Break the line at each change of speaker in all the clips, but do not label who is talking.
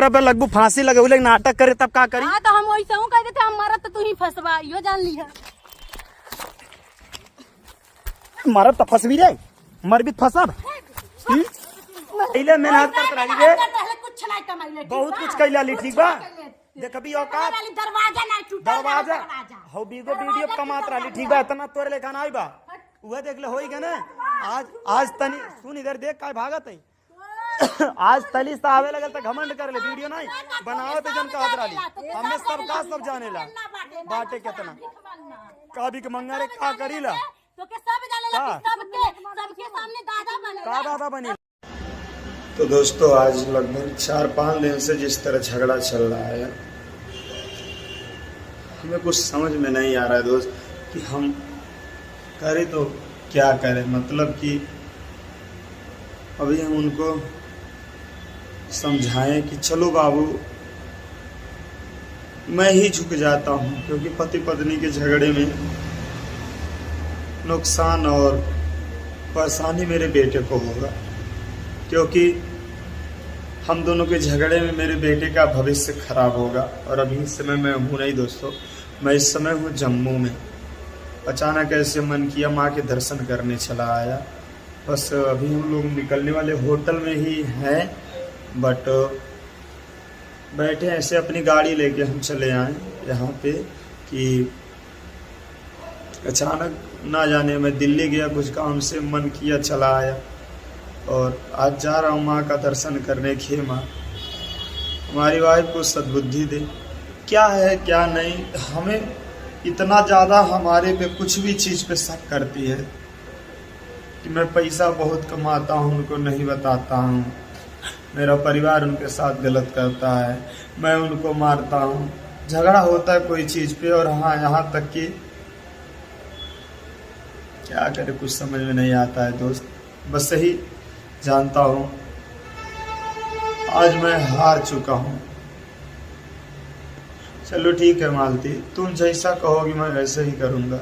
तोरा पे लगभग फांसी लगे हुए नाटक करे तब का करी।
हाँ तो हम वैसे हूँ कह देते हम मरत तो तू ही फंसवा यो जान लिया।
मरब तो फंसबी रे मर भी फंसब पहले मेहनत करत रही रे
कुछ नहीं कमाइले
बहुत कुछ कैला ली ठीक बा देखबी औकात
दरवाजा नहीं टूटा
दरवाजा हो बीगो वीडियो कमात रही ठीक बा इतना तोरे लेखा ना आई बा वह देख ले होई ना आज तनी सुन इधर देख का भागत है आज तली से आवे लगल तो घमंड कर ले वीडियो नहीं बनाओ तो जन कहत रही हमें सबका सब जाने ला बाटे कितना का भी के मंगा रे का करीला
तो के सब जाने ला सबके सामने दादा बने
का दादा बने। तो दोस्तों आज लगभग 4-5 दिन से जिस तरह झगड़ा चल रहा है हमें कुछ समझ में नहीं आ रहा है दोस्त कि हम करें तो क्या करें। मतलब कि अभी हम उनको समझाएं कि चलो बाबू मैं ही झुक जाता हूं क्योंकि पति पत्नी के झगड़े में नुकसान और परेशानी मेरे बेटे को होगा क्योंकि हम दोनों के झगड़े में मेरे बेटे का भविष्य खराब होगा। और अभी इस समय मैं हूँ नहीं दोस्तों, मैं इस समय हूँ जम्मू में। अचानक ऐसे मन किया माँ के दर्शन करने चला आया। बस अभी हम लोग निकलने वाले होटल में ही हैं बट बैठे ऐसे अपनी गाड़ी लेके हम चले आए यहाँ पे कि अचानक ना जाने मैं दिल्ली गया कुछ काम से मन किया चला आया और आज जा रहा हूँ माँ का दर्शन करने के। माँ हमारी वाइफ को सद्बुद्धि दे क्या है क्या नहीं। हमें इतना ज़्यादा हमारे पे कुछ भी चीज़ पे शक करती है कि मैं पैसा बहुत कमाता हूँ उनको नहीं बताता हूँ, मेरा परिवार उनके साथ गलत करता है, मैं उनको मारता हूँ, झगड़ा होता है कोई चीज़ पे। और हाँ यहाँ तक कि क्या करे कुछ समझ में नहीं आता है दोस्त। बस यही जानता हूँ आज मैं हार चुका हूँ। चलो ठीक है मालती, तुम जैसा कहोगी मैं वैसे ही करूँगा।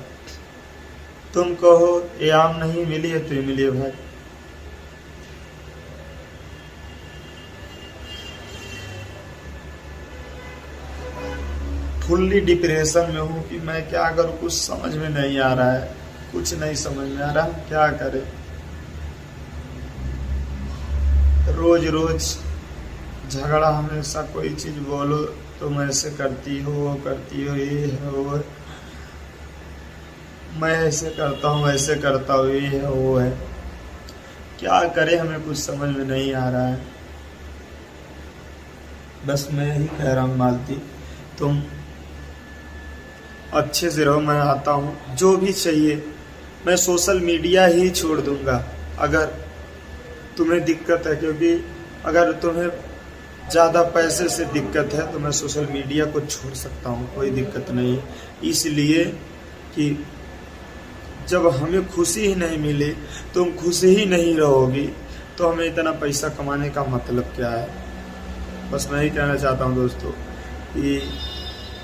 तुम कहो ये आम नहीं मिली है तो मिली है भाई। फुल्ली डिप्रेशन में हूँ कि मैं क्या करूँ कुछ समझ में नहीं आ रहा है, कुछ नहीं समझ में आ रहा क्या करे। रोज रोज झगड़ा, हमेशा कोई चीज बोलो तुम ऐसे करती हो वो करती हो, ये है वो है, मैं ऐसे करता हूँ वैसे करता हूँ, ये है वो है। क्या करे हमें कुछ समझ में नहीं आ रहा है। बस मैं ही कह रहा हूँ मालती तुम अच्छे से रहो, मैं आता हूँ जो भी चाहिए मैं सोशल मीडिया ही छोड़ दूंगा अगर तुम्हें दिक्कत है। क्योंकि अगर तुम्हें ज़्यादा पैसे से दिक्कत है तो मैं सोशल मीडिया को छोड़ सकता हूँ, कोई दिक्कत नहीं। इसलिए कि जब हमें खुशी ही नहीं मिली, तुम खुशी ही नहीं रहोगी तो हमें इतना पैसा कमाने का मतलब क्या है। बस मैं ही कहना चाहता हूँ दोस्तों कि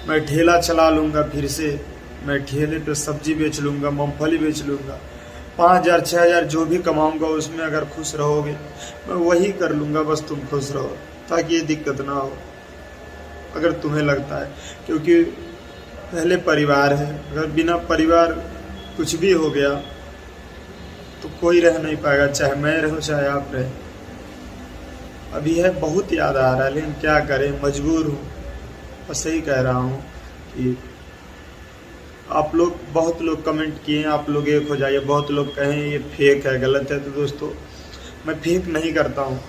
मैं ठेला चला लूँगा, फिर से मैं ठेले पे सब्जी बेच लूँगा, मूंगफली बेच लूँगा, 5,000 6,000 जो भी कमाऊँगा उसमें अगर खुश रहोगे मैं वही कर लूँगा। बस तुम खुश रहो ताकि ये दिक्कत ना हो अगर तुम्हें लगता है। क्योंकि पहले परिवार है, अगर बिना परिवार कुछ भी हो गया तो कोई रह नहीं पाएगा, चाहे मैं रहूँ चाहे आप रहे। अभी है बहुत याद आ रहा है लेकिन क्या करें मजबूर हूँ। बस यही कह रहा हूँ कि आप लोग बहुत लोग कमेंट किए आप लोग एक हो जाइए, बहुत लोग कहें ये फेक है गलत है। तो दोस्तों मैं फेक नहीं करता हूँ,